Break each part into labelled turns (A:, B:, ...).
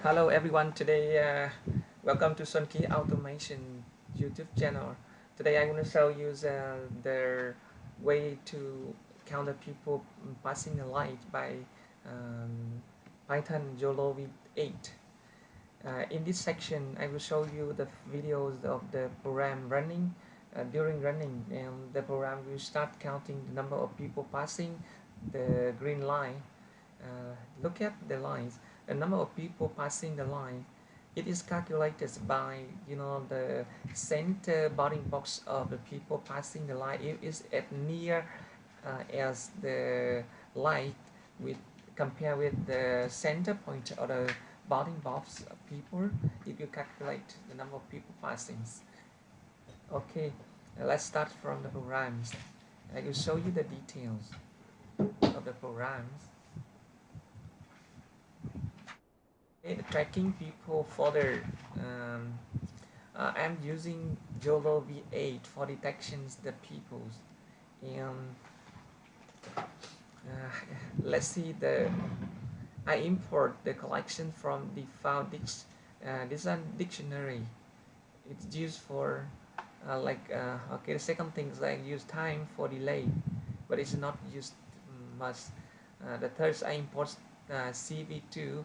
A: Hello everyone, today welcome to Sunki Automation YouTube channel. Today I'm going to show you the way to counter people passing a light by um, Python YoloV8. In this section I will show you the videos of the program running. During running, and the program will start counting the number of people passing the green line. Look at the lines, the number of people passing the line. It is calculated by the center bounding box of the people passing the line. It is at near as the light with compare with the center point or the bounding box of people. It will calculate the number of people passing. Okay, let's start from the programs. I will show you the details of the programs. Tracking people folder. I'm using YoloV8 for detections the peoples, and let's see the I import the collection from default this is dictionary. It's used for okay, the second thing is I use time for delay, but it's not used much. The third I import CV2.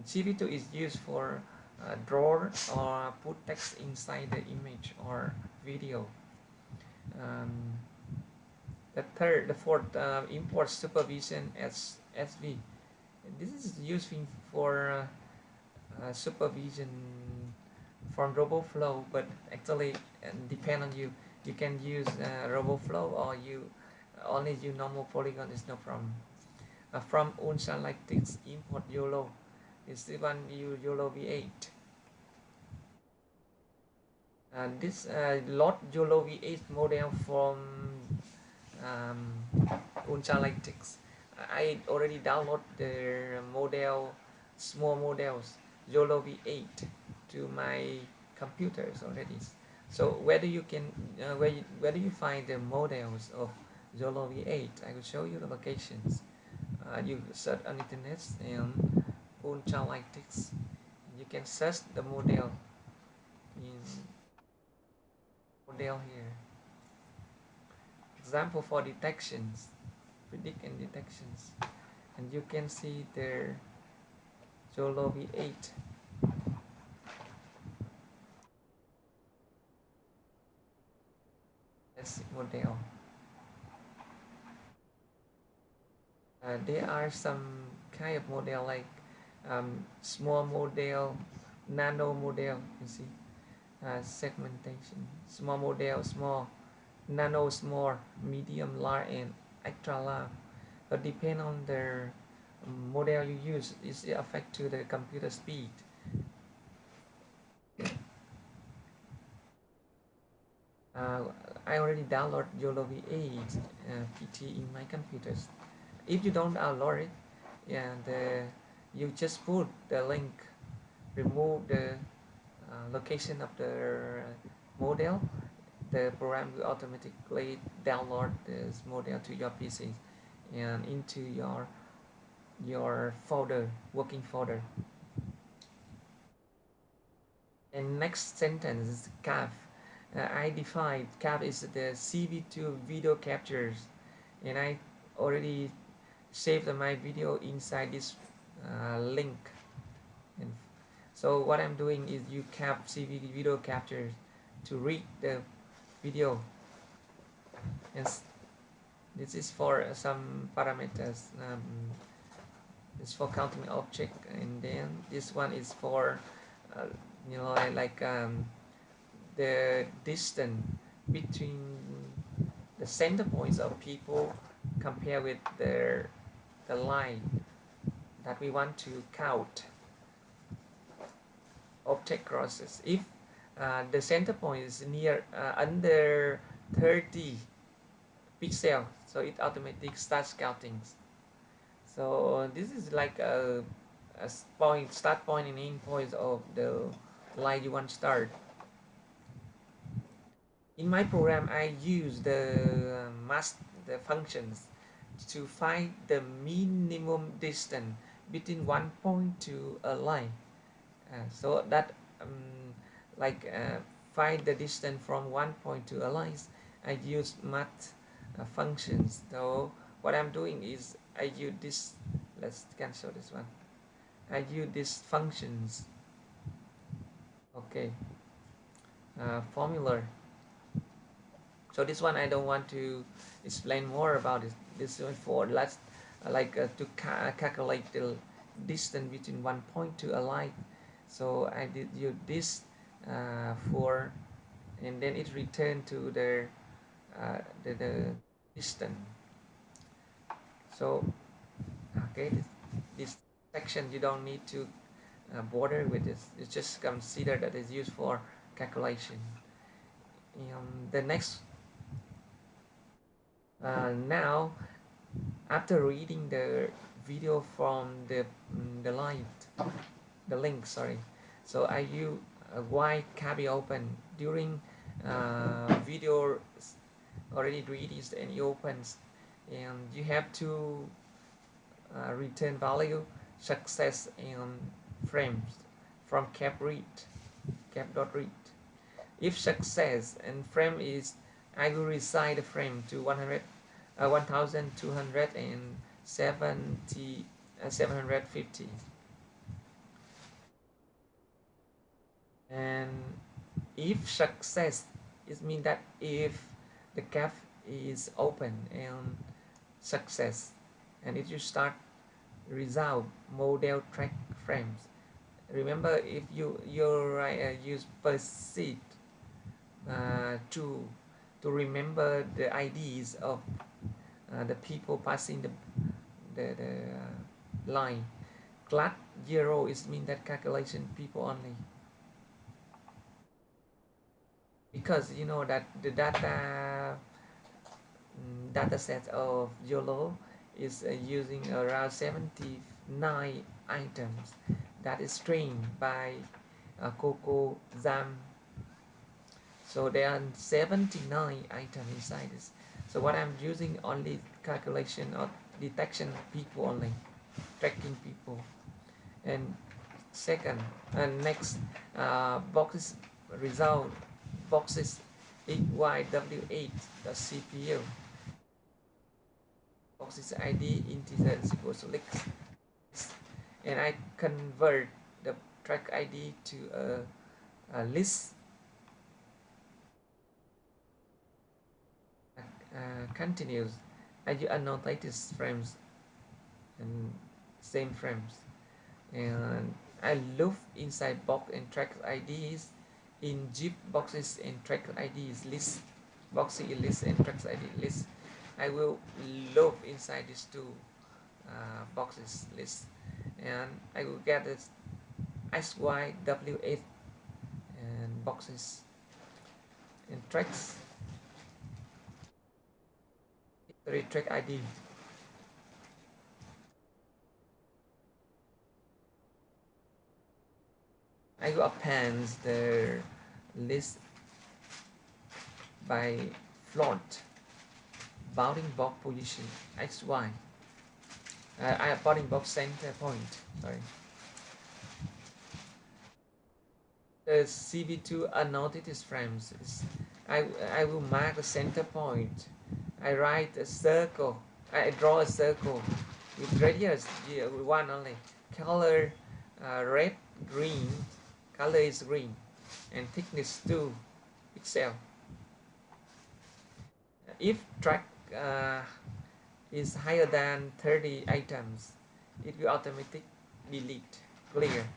A: CV2 is used for draw or put text inside the image or video. Um, the fourth, import supervision as SV. This is used for supervision from RoboFlow, but actually depend on you. You can use RoboFlow or you only use normal polygon is no problem. From Analytics import YOLO. Is the one YoloV8. This load YoloV8 model from Analytics. I already download the model, small models YoloV8 to my computers already. So where do you can where do you find the models of YoloV8? I will show you the locations. You search on internet and Analytics. You can search the model in model here. Example for detections, predict and detections, and you can see their YoloV8. That's model. There are some kind of model like small model, nano model. You see segmentation. Small model, small, nano, small, medium, large, and extra large. But depend on the model you use, it affect to the computer speed. I already download YoloV8 PT in my computers. If you don't download it, and you just put the link, remove the location of the model, the program will automatically download this model to your PC and into your folder, working folder. And next sentence is CAF. I defined CAF is the CV2 video captures, and I already saved my video inside this link. And so what I'm doing is you cap CV video captures to read the video, and this is for some parameters. It's for counting object, and then this one is for uh, the distance between the center points of people compared with the line that we want to count object crosses. If the center point is near under 30 pixels, so it automatically starts counting. So this is like a point, start point and end point of the line you want to start. In my program, I use the functions to find the minimum distance between one point to a line. So that like find the distance from one point to a line, I use math functions. So what I'm doing is I use this, let's cancel this one, I use these functions. Okay, formula. So this one I don't want to explain more about it. This one for last to calculate the distance between one point to a line. So I did use this for, and then it returned to the distance. So okay, this section you don't need to bother with this. You just consider that it's used for calculation. The next now, after reading the video from the link, sorry, so I use why can be open during video already released and it opens, and you have to return value success and frames from cap.read. If success and frame is, I will reassign the frame to 750. And if success, it means that if the cap is open and success, and if you start result model track frames. Remember, if you use pxel to remember the IDs of the people passing the line. Class 0 is mean that calculation people only, because you know that the data set of YOLO is using around 79 items that is trained by Coco Zam. So there are 79 items inside this. So what I'm using only calculation or detection people only, tracking people. And second, next boxes result boxes YW8 the CPU. Boxes ID integer is equal to list, and I convert the track ID to a list. Continues. I use annotated frames and same frames, and I loop inside box and track IDs in zip boxes and track IDs list, boxes list and track ID list. I will loop inside these two boxes list, and I will get this SYW8 and boxes and tracks. Track ID. I will append the list by float bounding box position XY. I have bounding box center point. Sorry. The CV2 annotated frames. I will mark the center point. I write a circle. I draw a circle with radius 1 only. Color red, green. Color is green, and thickness 2 pixel. If track is higher than 30 items, it will automatically delete clear.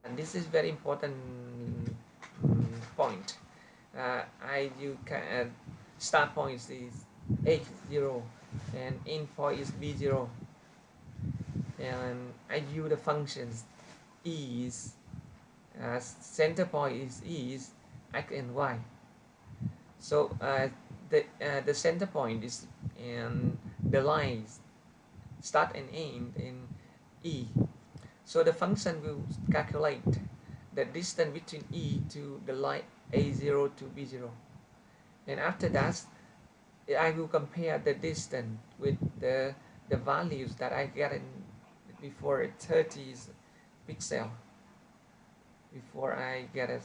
A: And this is very important point. You can start point is H0 and end point is B0, and I use the functions is center point is X and Y. So the center point is, and the lines start and end in E. So the function will calculate the distance between E to the line A0 to B0. And after that, I will compare the distance with the the values that I get in before 30 pixel. Before I get it,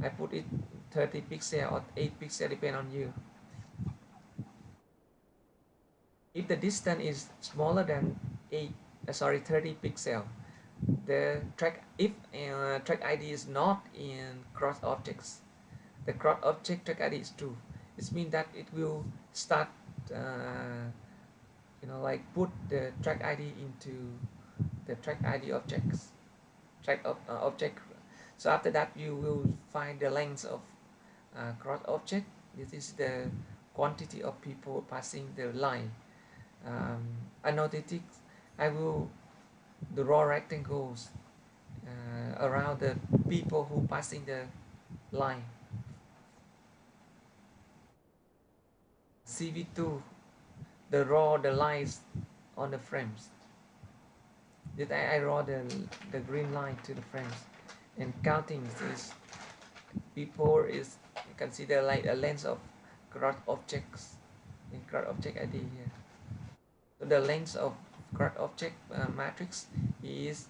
A: I put it 30 pixel or 8 pixel, depend on you. If the distance is smaller than 30 pixel, the track if track ID is not in cross objects, the cross object track ID is true. It means that it will start like put the track ID into the track ID objects, track of object. So after that you will find the length of cross object. This is the quantity of people passing the line. Annotated, I will draw rectangles around the people who passing the line. CV2, the draw the lines on the frames. Did I draw the green line to the frames? And counting is before is consider like a length of cross objects in cross object ID here. So the length of cross object matrix is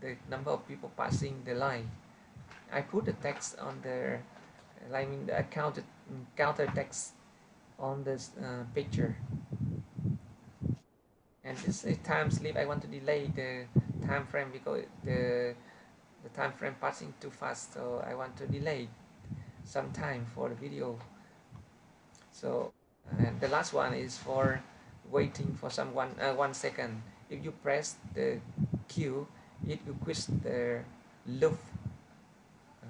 A: the number of people passing the line. I put the text on the the counter text on this picture. And this is time sleep. I want to delay the time frame because the time frame passing too fast, so I want to delay some time for the video. So and the last one is for waiting for someone 1 second. If you press the Q, it will quit the loop.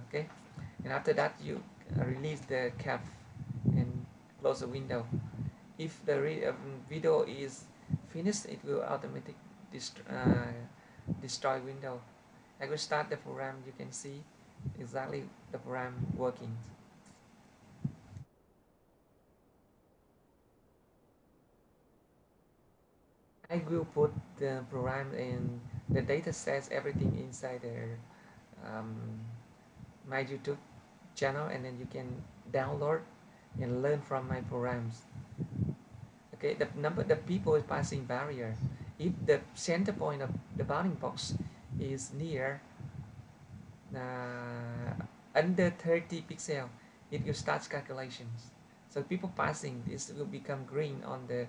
A: Okay, and after that you release the cap and close the window. If the video is finished, it will automatically destroy window. I will start the program. You can see exactly the program working. I will put the program and the data sets, everything inside the um, my YouTube channel, and then you can download and learn from my programs. Okay, the people is passing barrier. If the center point of the bounding box is near under 30 pixel, it will start calculations. So people passing this will become green on the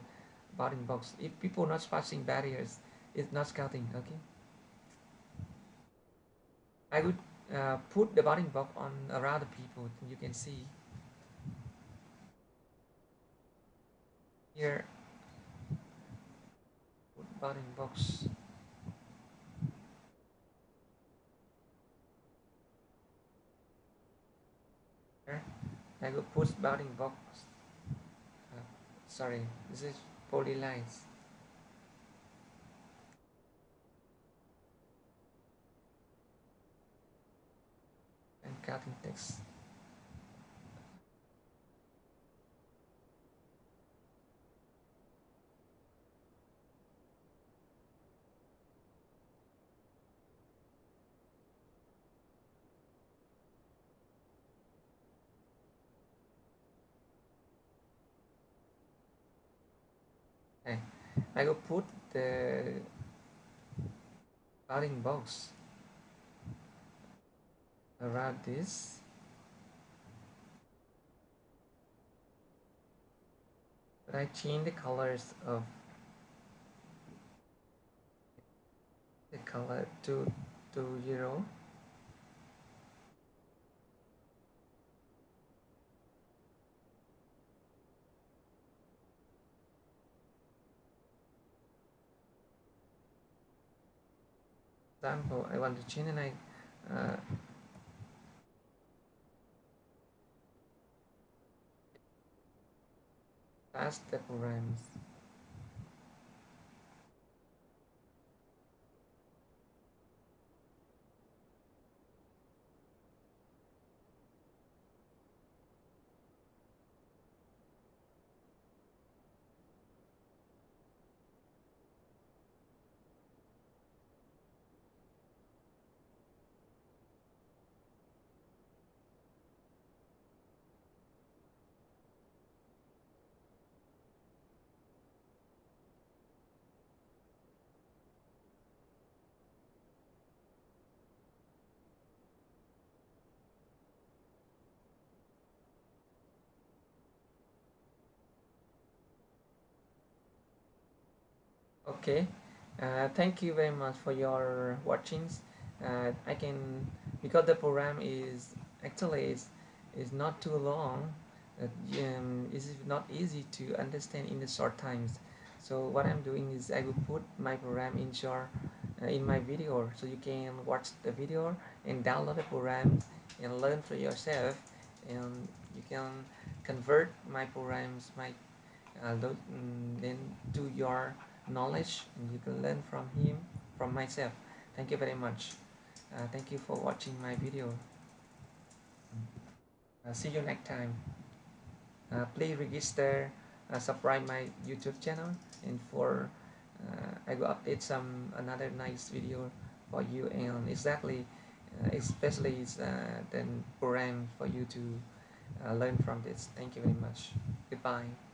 A: bounding box. If people not passing barriers, it's not counting. Okay, I would put the bounding box on around the people. You can see here, put bounding box. Here. I will put bounding box. Uh, Sorry, this is polylines. And cutting text. Okay. I will put the bounding box around this. But I change the colors of the color to 0. Example, I want to change, and I pass the programs. Okay, thank you very much for your watchings. I can, because the program is actually is not too long. It's not easy to understand in the short times. So what I'm doing is I will put my program in my video, so you can watch the video and download the program and learn for yourself, and you can convert my programs, then to your knowledge, and you can learn from him, from myself. Thank you very much. Thank you for watching my video. See you next time. Please register, subscribe my YouTube channel, and for I will update some another nice video for you, and especially the program for you to learn from this. Thank you very much. Goodbye.